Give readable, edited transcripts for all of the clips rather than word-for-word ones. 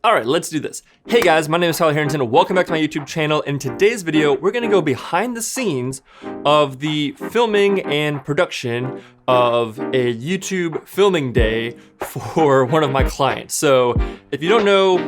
All right, let's do this. Hey guys, my name is Herrinton and welcome back to my YouTube channel. In today's video, we're gonna go behind the scenes of the filming and production of a YouTube filming day for one of my clients. So if you don't know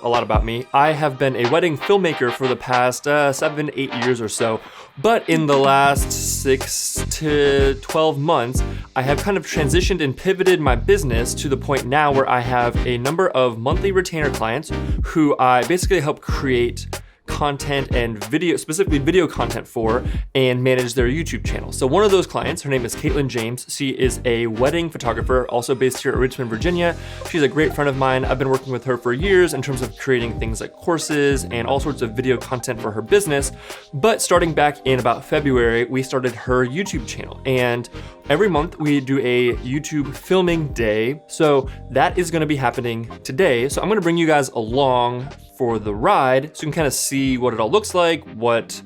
a lot about me, I have been a wedding filmmaker for the past 7-8 years or so. But in the last 6 to 12 months, I have kind of transitioned and pivoted my business to the point now where I have a number of monthly retainer clients who I basically help create content and video, specifically video content for, and manage their YouTube channel. So one of those clients, her name is Katelyn James. She is a wedding photographer, also based here at Richmond, Virginia. She's a great friend of mine. I've been working with her for years in terms of creating things like courses and all sorts of video content for her business. But starting back in about February, we started her YouTube channel. And every month we do a YouTube filming day. So that is gonna be happening today. So I'm gonna bring you guys along for the ride so you can kind of see what it all looks like, what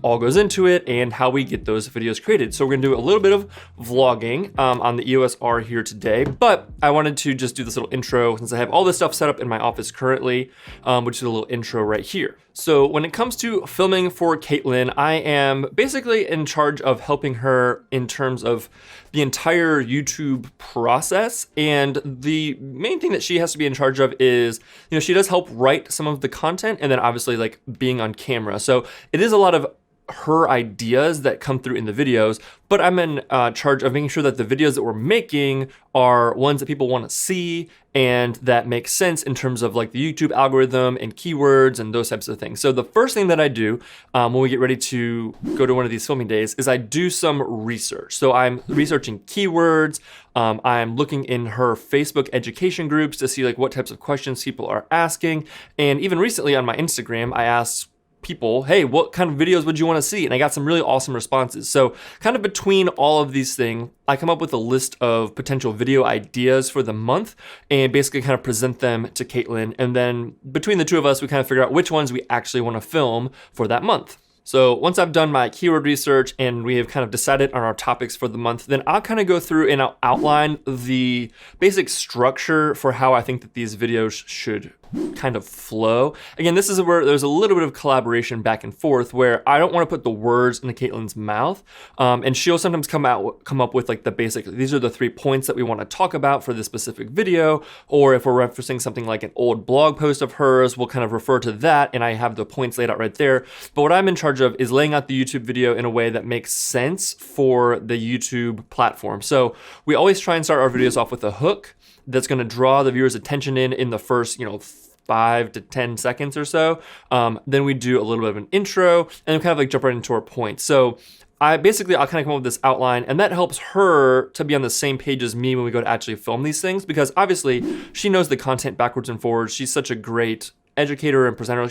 all goes into it, and how we get those videos created. So we're gonna do a little bit of vlogging on the EOS R here today, but I wanted to just do this little intro since I have all this stuff set up in my office currently, which is a little intro right here. So when it comes to filming for Katelyn, I am basically in charge of helping her in terms of the entire YouTube process. And the main thing that she has to be in charge of is, she does help write some of the content and then obviously like being on camera. So it is a lot of her ideas that come through in the videos, but I'm in charge of making sure that the videos that we're making are ones that people want to see and that make sense in terms of like the YouTube algorithm and keywords and those types of things. So the first thing that I do when we get ready to go to one of these filming days is I do some research. So I'm researching keywords. I'm looking in her Facebook education groups to see like what types of questions people are asking. And even recently on my Instagram, I asked people, hey, what kind of videos would you want to see? And I got some really awesome responses. So kind of between all of these things, I come up with a list of potential video ideas for the month and basically kind of present them to Katelyn. And then between the two of us, we kind of figure out which ones we actually want to film for that month. So once I've done my keyword research and we have kind of decided on our topics for the month, then I'll kind of go through and I'll outline the basic structure for how I think that these videos should kind of flow. Again, this is where there's a little bit of collaboration back and forth where I don't want to put the words into Katelyn's mouth. And she'll sometimes come up with like the basic, these are the 3 points that we want to talk about for this specific video. Or if we're referencing something like an old blog post of hers, we'll kind of refer to that and I have the points laid out right there. But what I'm in charge of is laying out the YouTube video in a way that makes sense for the YouTube platform. So we always try and start our videos off with a hook that's going to draw the viewer's attention in the first, 5 to 10 seconds or so. Then we do a little bit of an intro and kind of like jump right into our points. So I'll kind of come up with this outline, and that helps her to be on the same page as me when we go to actually film these things, because obviously she knows the content backwards and forwards. She's such a great educator and presenter.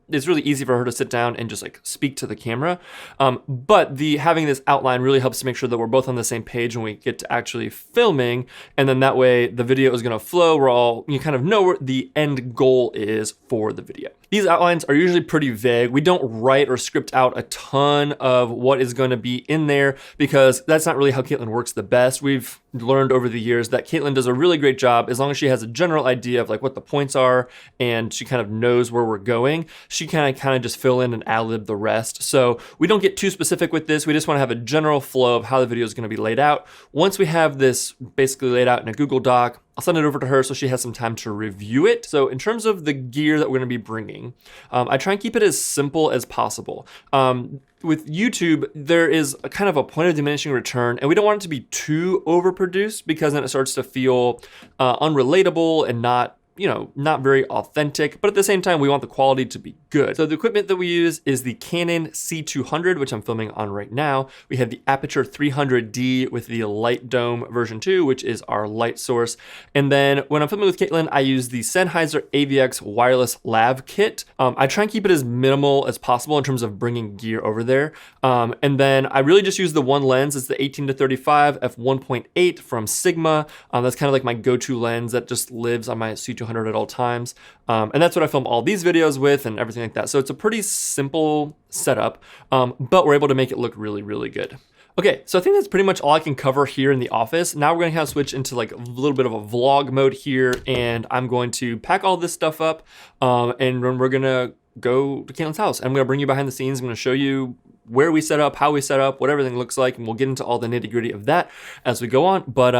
It's really easy for her to sit down and just like speak to the camera. But having this outline really helps to make sure that we're both on the same page when we get to actually filming. And then that way the video is gonna flow. You kind of know where the end goal is for the video. These outlines are usually pretty vague. We don't write or script out a ton of what is going to be in there because that's not really how Katelyn works the best. We've learned over the years that Katelyn does a really great job as long as she has a general idea of like what the points are and she kind of knows where we're going. She kind of just fill in and ad-lib the rest. So we don't get too specific with this. We just want to have a general flow of how the video is going to be laid out. Once we have this basically laid out in a Google Doc, I'll send it over to her so she has some time to review it. So in terms of the gear that we're gonna be bringing, I try and keep it as simple as possible. With YouTube, there is a kind of a point of diminishing return, and we don't want it to be too overproduced because then it starts to feel unrelatable and not very authentic, but at the same time, we want the quality to be good. So the equipment that we use is the Canon C200, which I'm filming on right now. We have the Aperture 300D with the Light Dome version 2, which is our light source. And then when I'm filming with Katelyn, I use the Sennheiser AVX wireless lav kit. I try and keep it as minimal as possible in terms of bringing gear over there. And then I really just use the one lens. It's the 18-35 f1.8 from Sigma. That's kind of like my go-to lens that just lives on my C200 at all times. And that's what I film all these videos with and everything like that. So it's a pretty simple setup, but we're able to make it look really, really good. Okay, so I think that's pretty much all I can cover here in the office. Now we're gonna kind of switch into like a little bit of a vlog mode here, and I'm going to pack all this stuff up, and then we're gonna go to Katelyn's house. I'm gonna bring you behind the scenes. I'm gonna show you where we set up, how we set up, what everything looks like, and we'll get into all the nitty gritty of that as we go on. But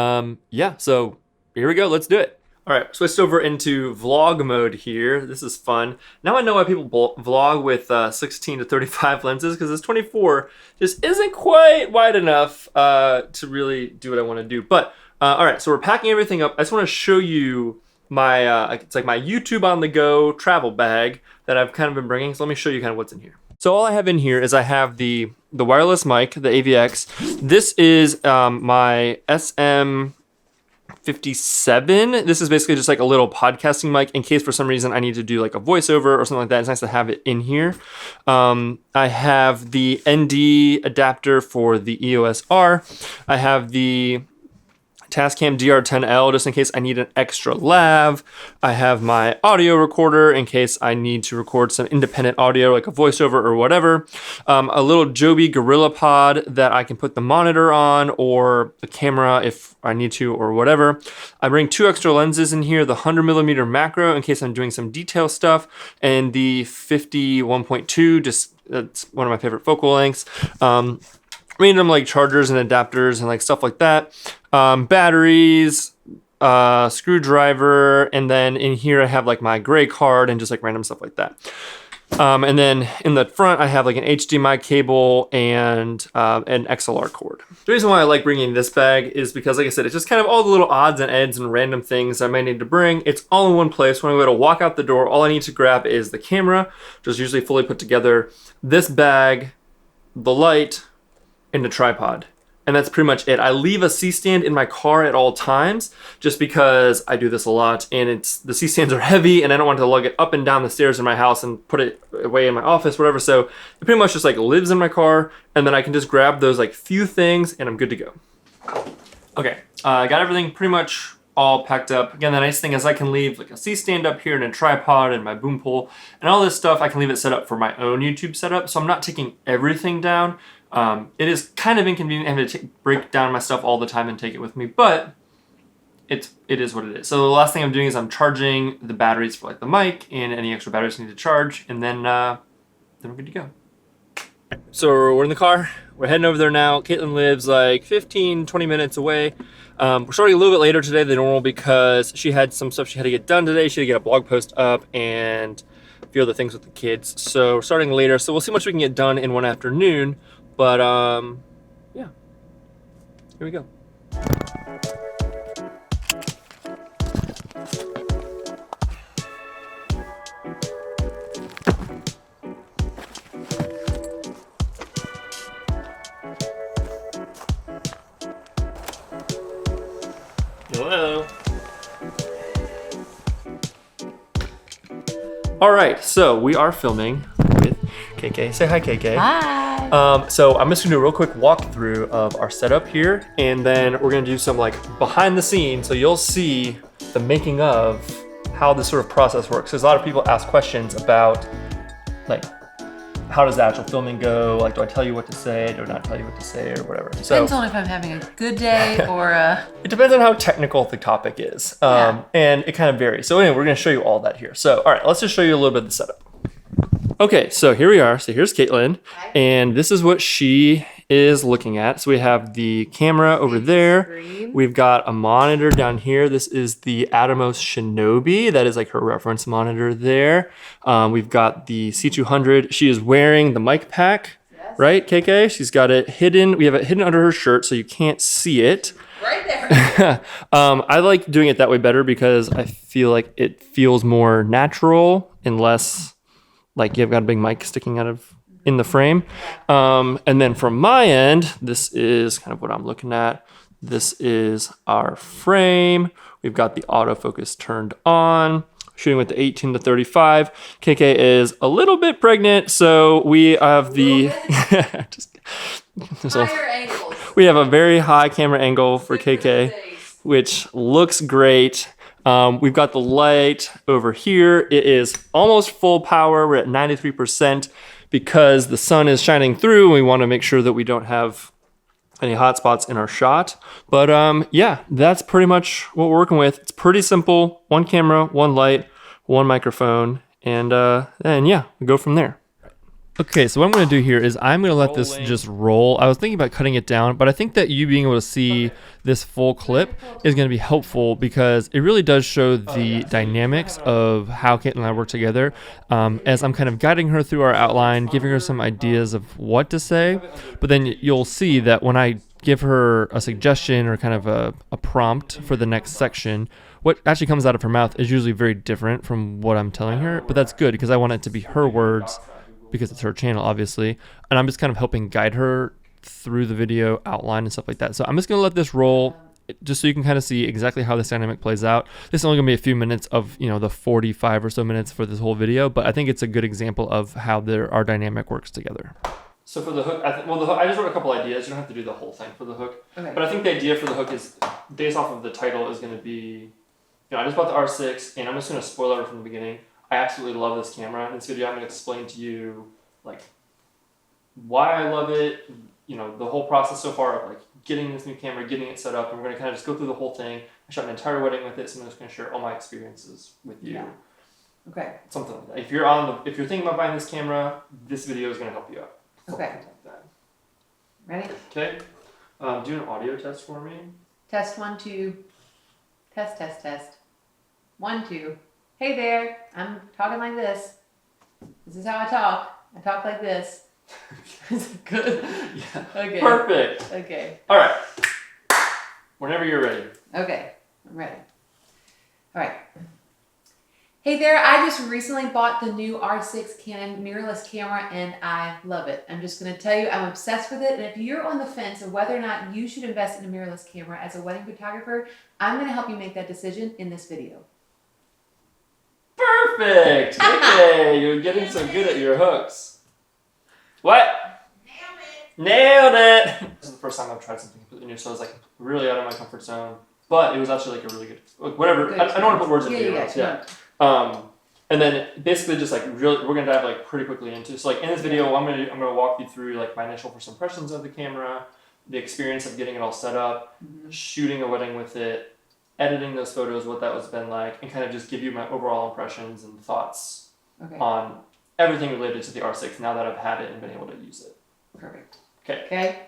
yeah, so here we go, let's do it. All right, switched over into vlog mode here. This is fun. Now I know why people vlog with 16 to 35 lenses, because this 24 just isn't quite wide enough to really do what I want to do. But all right, so we're packing everything up. I just want to show you my, it's like my YouTube on the go travel bag that I've kind of been bringing. So let me show you kind of what's in here. So all I have in here is I have the wireless mic, the AVX. This is my SM57. This is basically just like a little podcasting mic in case for some reason I need to do like a voiceover or something like that. It's nice to have it in here. I have the ND adapter for the EOS R. I have the Tascam DR10L just in case I need an extra lav. I have my audio recorder in case I need to record some independent audio like a voiceover or whatever. A little Joby Gorilla Pod that I can put the monitor on or the camera if I need to or whatever. I bring 2 extra lenses in here, the 100mm macro in case I'm doing some detail stuff, and the 50-1.2, just that's one of my favorite focal lengths. Random like chargers and adapters and like stuff like that. Batteries, screwdriver, and then in here I have like my gray card and just like random stuff like that. And then in the front I have like an HDMI cable and an XLR cord. The reason why I like bringing this bag is because, like I said, it's just kind of all the little odds and ends and random things I might need to bring. It's all in one place. When I go to walk out the door, all I need to grab is the camera, which is usually fully put together, this bag, the light, and a tripod. And that's pretty much it. I leave a C-stand in my car at all times just because I do this a lot, and the C-stands are heavy and I don't want to lug it up and down the stairs in my house and put it away in my office, whatever. So it pretty much just like lives in my car, and then I can just grab those like few things and I'm good to go. Okay, I got everything pretty much all packed up. Again, the nice thing is I can leave like a C-stand up here and a tripod and my boom pole and all this stuff. I can leave it set up for my own YouTube setup, so I'm not taking everything down. It is kind of inconvenient having to break down my stuff all the time and take it with me, but it is what it is. So the last thing I'm doing is I'm charging the batteries for like the mic and any extra batteries I need to charge, and then we're good to go. So we're in the car. We're heading over there now. Katelyn lives like 15-20 minutes away. We're starting a little bit later today than normal because she had some stuff she had to get done today. She had to get a blog post up and a few other things with the kids. So we're starting later. So we'll see how much we can get done in one afternoon. But yeah, here we go. Hello. All right, so we are filming with KK. Say hi, KK. Hi. So I'm just gonna do a real quick walkthrough of our setup here, and then we're gonna do some like behind the scenes, so you'll see the making of how this sort of process works. Because a lot of people ask questions about like, how does the actual filming go? Like, do I tell you what to say? Do I not tell you what to say, or whatever? Depends on if I'm having a good day or a... It depends on how technical the topic is, Yeah. and it kind of varies. So anyway, we're gonna show you all that here. So all right, let's just show you a little bit of the setup. Okay, so here we are. So here's Katelyn, and this is what she is looking at. So we have the camera over there. We've got a monitor down here. This is the Atomos Shinobi. That is like her reference monitor there. We've got the C200. She is wearing the mic pack, right, KK? She's got it hidden. We have it hidden under her shirt so you can't see it. Right there. I like doing it that way better because I feel like it feels more natural and less like you've got a big mic sticking out of in the frame. And then from my end, this is kind of what I'm looking at. This is our frame. We've got the autofocus turned on, shooting with the 18 to 35. KK is a little bit pregnant, so we have the Higher angles. we have a very high camera angle for KK, which looks great. We've got the light over here. It is almost full power. We're at 93% because the sun is shining through. We want to make sure that we don't have any hot spots in our shot. But yeah, that's pretty much what we're working with. It's pretty simple. One camera, one light, one microphone, and yeah, we go from there. Okay, so what I'm going to do here is I'm going to let this just roll. I was thinking about cutting it down, but I think that you being able to see this full clip is going to be helpful because it really does show the dynamics of how Katelyn and I work together as I'm kind of guiding her through our outline, giving her some ideas of what to say, but then you'll see that when I give her a suggestion or kind of a prompt for the next section, what actually comes out of her mouth is usually very different from what I'm telling her, but that's good because I want it to be her words because it's her channel, obviously, and I'm just kind of helping guide her through the video outline and stuff like that. So I'm just going to let this roll just so you can kind of see exactly how this dynamic plays out. This is only going to be a few minutes of, you know, the 45 or so minutes for this whole video, but I think it's a good example of how our dynamic works together. So for the hook, I just wrote a couple ideas. You don't have to do the whole thing for the hook. Okay. But I think the idea for the hook is, based off of the title, is going to be, you know, I just bought the R6, and I'm just going to spoil it from the beginning. I absolutely love this camera. In this video, I'm going to explain to you, like, why I love it, you know, the whole process so far of, like, getting this new camera, getting it set up, and we're going to kind of just go through the whole thing. I shot an entire wedding with it, so I'm just going to share all my experiences with you. Yeah. Okay. Something like that. If you're thinking about buying this camera, this video is going to help you out. Okay. Like that. Ready? Okay. Do an audio test for me. Test 1, 2. Test. 1, 2. Hey there, I'm talking like this. This is how I talk. I talk like this. Is it good? Yeah. Okay. Perfect. Okay. All right. Whenever you're ready. Okay, I'm ready. All right. Hey there, I just recently bought the new R6 Canon mirrorless camera and I love it. I'm just going to tell you I'm obsessed with it, and if you're on the fence of whether or not you should invest in a mirrorless camera as a wedding photographer, I'm going to help you make that decision in this video. Perfect! Okay, you're getting so good at your hooks. What? Nailed it! This is the first time I've tried something completely new, so I was like really out of my comfort zone. But it was actually like a really good, like, whatever. I don't want to put words into your mouth. Yeah. And then basically just like really, we're gonna dive like pretty quickly into. So like in this video, I'm gonna walk you through like my initial first impressions of the camera, the experience of getting it all set up, shooting a wedding with it, editing those photos, what that was been like, and kind of just give you my overall impressions and thoughts on everything related to the R6 now that I've had it and been able to use it. Perfect. Okay.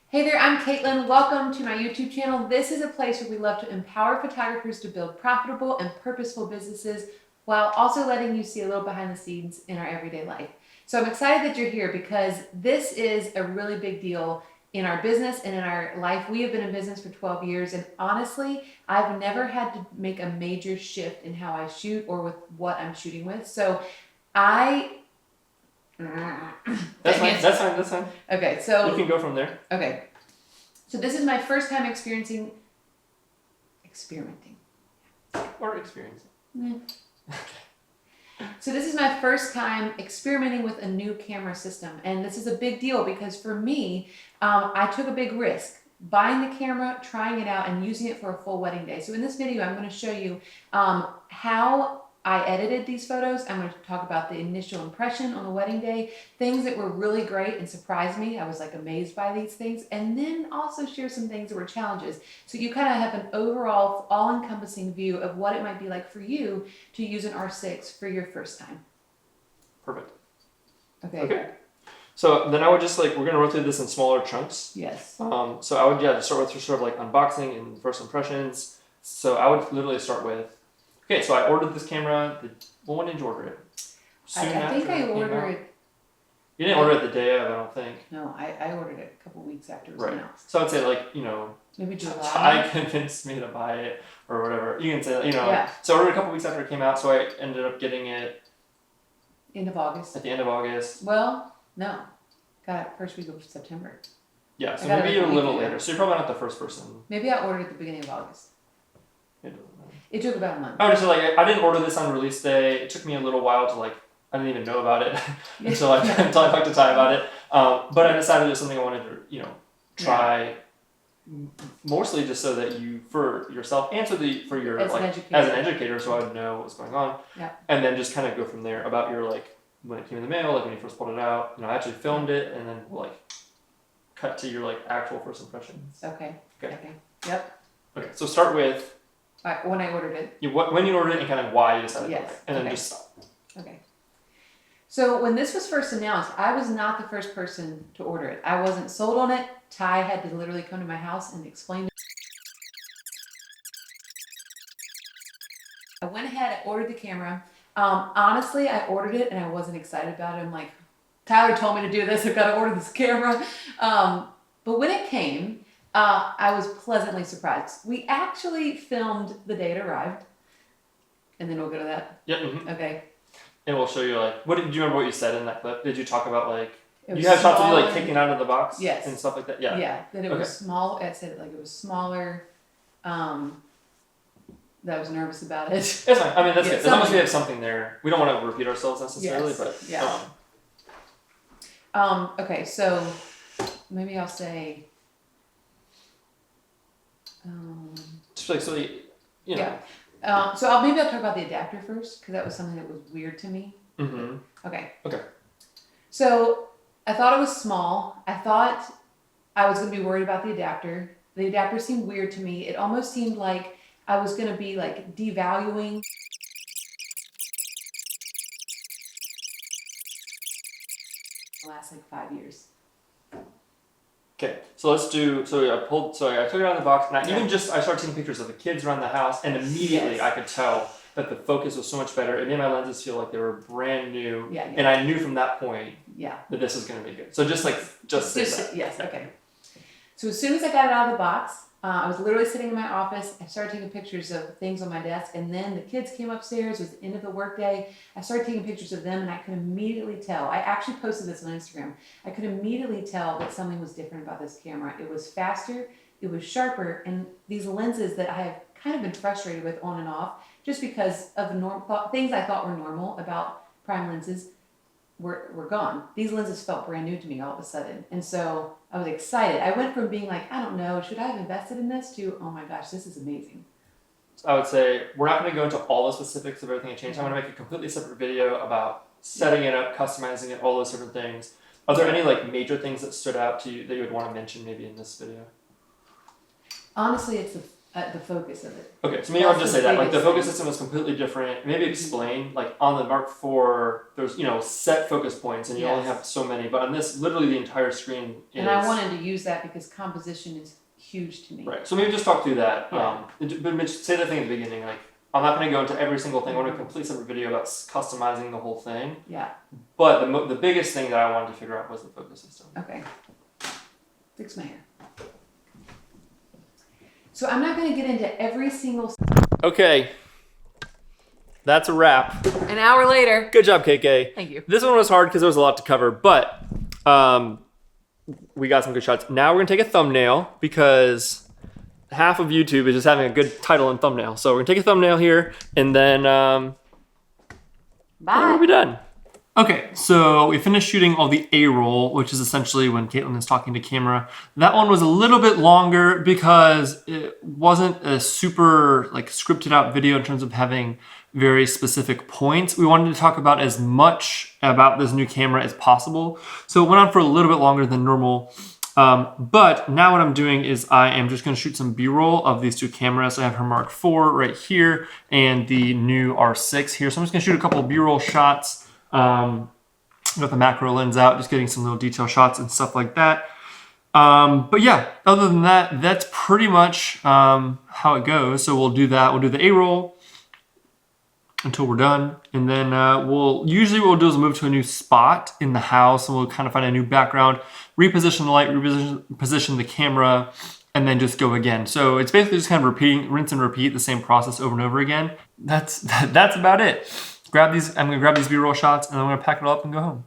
Hey there, I'm Katelyn. Welcome to my YouTube channel. This is a place where we love to empower photographers to build profitable and purposeful businesses while also letting you see a little behind the scenes in our everyday life. So I'm excited that you're here because this is a really big deal in our business and in our life. We have been in business for 12 years, and honestly, I've never had to make a major shift in how I shoot or with what I'm shooting with. So That's fine. Okay, so you can go from there. Okay, so this is my first time experimenting. Or experiencing. So this is my first time experimenting with a new camera system, and this is a big deal because for me, I took a big risk buying the camera, trying it out, and using it for a full wedding day. So in this video, I'm going to show you how I edited these photos. I'm going to talk about the initial impression on the wedding day, things that were really great and surprised me. I was like amazed by these things, and then also share some things that were challenges. So you kind of have an overall all-encompassing view of what it might be like for you to use an R6 for your first time. Perfect. Okay. So then I would just like, we're going to rotate this in smaller chunks. Yes. So I would, just start with sort of like unboxing and first impressions. So I would literally start with, okay, so I ordered this camera. When did you order it? I think I ordered it. You didn't order it the day of, I don't think. No, I ordered it a couple weeks after it was announced. So I'd say like, you know, maybe July. Ty convinced me to buy it or whatever. You can say, you know. Yeah. So I ordered a couple weeks after it came out, so I ended up getting it. End of August. At the end of August. Well, no. Got it first week of September. Yeah, so maybe you're a little later. So you're probably not the first person. Maybe I ordered at the beginning of August. It doesn't matter. It took about a month. Oh, just like I didn't order this on release day. It took me a little while to like, I didn't even know about it until I talked to Ty about it. But I decided it was something I wanted to, you know, try. Mostly just so that you, for yourself and for your as an educator, so I would know what was going on. Yeah. And then just kind of go from there about your like when it came in the mail, like when you first pulled it out. You know, I actually filmed it and then like cut to your like actual first impressions. Okay. Okay. Okay. Yep. Okay. So start with When I ordered it. when you ordered it and kind of why you decided to order it, and then Okay. just stop. Okay. So when this was first announced, I was not the first person to order it. I wasn't sold on it. Ty had to literally come to my house and explain to me. I went ahead, I ordered the camera. Honestly, I ordered it and I wasn't excited about it. I'm like, Tyler told me to do this, I've got to order this camera. But when it came, I was pleasantly surprised. We actually filmed the day it arrived. And then we'll go to that. Yep. Mm-hmm. Okay. And we'll show you like, do you remember what you said in that clip? Did you talk about like, You have shots of you like taking out of the box? Yes. And stuff like that? Yeah. Yeah, that it was small. I said it like it was smaller. That I was nervous about it. That's fine. I mean, that's good. As long as we have something there. We don't want to repeat ourselves necessarily, but. Yeah. Okay, so maybe I'll say. Just like, so, you know. Yeah. So maybe I'll talk about the adapter first, because that was something that was weird to me. Mm-hmm. Okay. Okay. So I thought it was small. I thought I was going to be worried about the adapter. The adapter seemed weird to me. It almost seemed like I was going to be like devaluing the last like 5 years. Okay, so let's do, I took it out of the box, and I started taking pictures of the kids around the house, and immediately I could tell that the focus was so much better. It made my lenses feel like they were brand new, and I knew from that point that this was going to be good. So just say that. Yes, okay. So as soon as I got it out of the box, I was literally sitting in my office. I started taking pictures of things on my desk, and then the kids came upstairs. It was the end of the workday. I started taking pictures of them, and I could immediately tell. I actually posted this on Instagram. I could immediately tell that something was different about this camera. It was faster, it was sharper, and these lenses that I have kind of been frustrated with on and off, just because of things I thought were normal about prime lenses, were gone. These lenses felt brand new to me all of a sudden. And so I was excited. I went from being like, I don't know, should I have invested in this, to, oh my gosh, this is amazing. So I would say, we're not going to go into all the specifics of everything that changed. I'm going to make a completely separate video about setting it up, customizing it, all those different things. Are there any like major things that stood out to you that you would want to mention maybe in this video? Honestly, it's the focus of it. Okay, so maybe I'll just say that, like the focus system was completely different. Maybe explain, like on the Mark IV, there's, set focus points and you only have so many, but on this, literally the entire screen is... And I wanted to use that because composition is huge to me. Right, so maybe just talk through that. Yeah. But say the thing at the beginning, like, I'm not going to go into every single thing. I want a complete separate video about customizing the whole thing. Yeah. But the biggest thing that I wanted to figure out was the focus system. Okay. Fix my hair. So I'm not going to get into every single... Okay. That's a wrap. An hour later. Good job, KK. Thank you. This one was hard because there was a lot to cover, but we got some good shots. Now we're going to take a thumbnail because half of YouTube is just having a good title and thumbnail. So we're going to take a thumbnail here, and then we'll be done. Okay, so we finished shooting all the A-roll, which is essentially when Katelyn is talking to camera. That one was a little bit longer because it wasn't a super scripted out video in terms of having very specific points. We wanted to talk about as much about this new camera as possible. So it went on for a little bit longer than normal. But now what I'm doing is I am just going to shoot some B-roll of these two cameras. I have her Mark IV right here and the new R6 here. So I'm just going to shoot a couple of B-roll shots. With the macro lens out, just getting some little detail shots and stuff like that. But yeah, other than that, that's pretty much how it goes. So we'll do that. We'll do the A-roll until we're done. And then usually what we'll do is move to a new spot in the house, and we'll kind of find a new background, reposition the light, reposition the camera, and then just go again. So it's basically just kind of rinse and repeat the same process over and over again. That's about it. I'm gonna grab these B-roll shots, and then I'm gonna pack it all up and go home.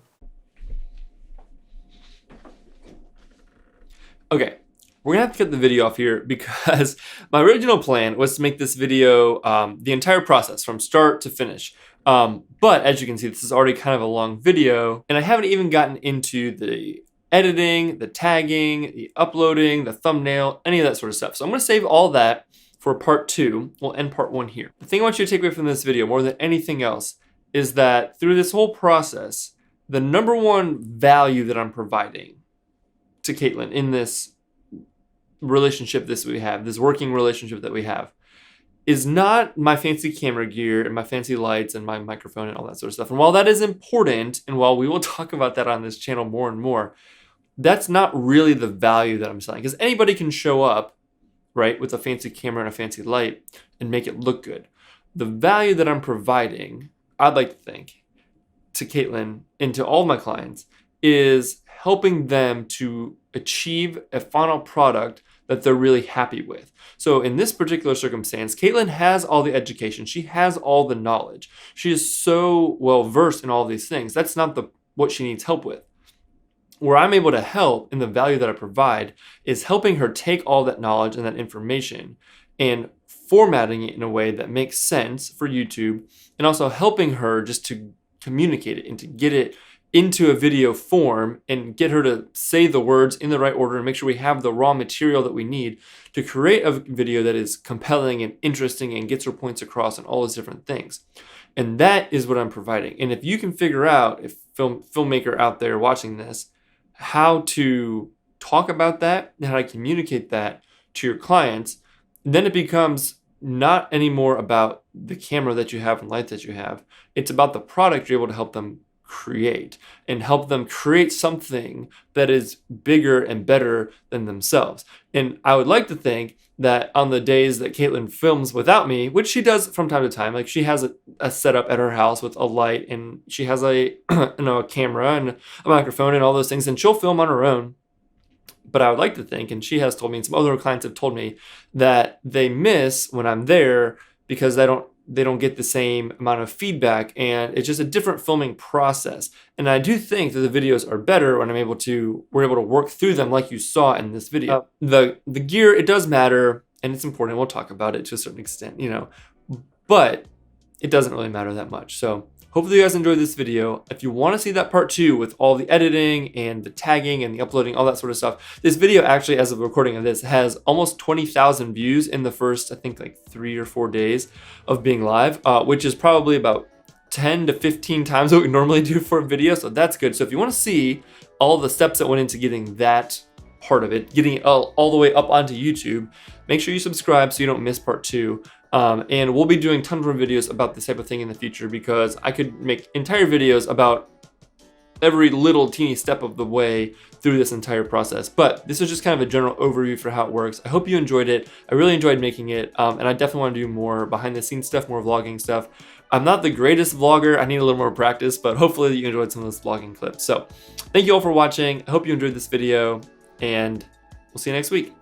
Okay, we're gonna have to cut the video off here because my original plan was to make this video the entire process from start to finish. But as you can see, this is already kind of a long video, and I haven't even gotten into the editing, the tagging, the uploading, the thumbnail, any of that sort of stuff. So I'm gonna save all that for part 2. We'll end part 1 here. The thing I want you to take away from this video more than anything else is that through this whole process, the #1 value that I'm providing to Katelyn in this relationship we have, this working relationship that we have, is not my fancy camera gear and my fancy lights and my microphone and all that sort of stuff. And while that is important, and while we will talk about that on this channel more and more, that's not really the value that I'm selling. Because anybody can show up, right, with a fancy camera and a fancy light and make it look good. The value that I'm providing, I'd like to think, to Katelyn and to all my clients is helping them to achieve a final product that they're really happy with. So in this particular circumstance, Katelyn has all the education. She has all the knowledge. She is so well versed in all these things. That's not what she needs help with. Where I'm able to help, and the value that I provide, is helping her take all that knowledge and that information and formatting it in a way that makes sense for YouTube, and also helping her just to communicate it and to get it into a video form and get her to say the words in the right order and make sure we have the raw material that we need to create a video that is compelling and interesting and gets her points across and all those different things. And that is what I'm providing. And if you can figure out, if filmmaker out there watching this, how to talk about that and how to communicate that to your clients, then it becomes not anymore about the camera that you have and light that you have. It's about the product you're able to help them create and help them create something that is bigger and better than themselves. And I would like to think that on the days that Katelyn films without me, which she does from time to time, like she has a setup at her house with a light and she has a a camera and a microphone and all those things, and she'll film on her own. But I would like to think, and she has told me, and some other clients have told me, that they miss when I'm there because they don't get the same amount of feedback, and it's just a different filming process. And I do think that the videos are better when we're able to work through them like you saw in this video. The gear, it does matter, and it's important. We'll talk about it to a certain extent, but it doesn't really matter that much. So hopefully you guys enjoyed this video. If you want to see that part 2 with all the editing and the tagging and the uploading, all that sort of stuff, this video actually, as of recording of this, has almost 20,000 views in the first, I think, like 3 or 4 days of being live, which is probably about 10 to 15 times what we normally do for a video, so that's good. So if you want to see all the steps that went into getting that part of it, getting it all the way up onto YouTube, make sure you subscribe so you don't miss part 2. And we'll be doing tons more videos about this type of thing in the future, because I could make entire videos about every little teeny step of the way through this entire process. But this is just kind of a general overview for how it works. I hope you enjoyed it. I really enjoyed making it, and I definitely want to do more behind the scenes stuff, more vlogging stuff. I'm not the greatest vlogger. I need a little more practice, but hopefully you enjoyed some of those vlogging clips. So thank you all for watching. I hope you enjoyed this video, and we'll see you next week.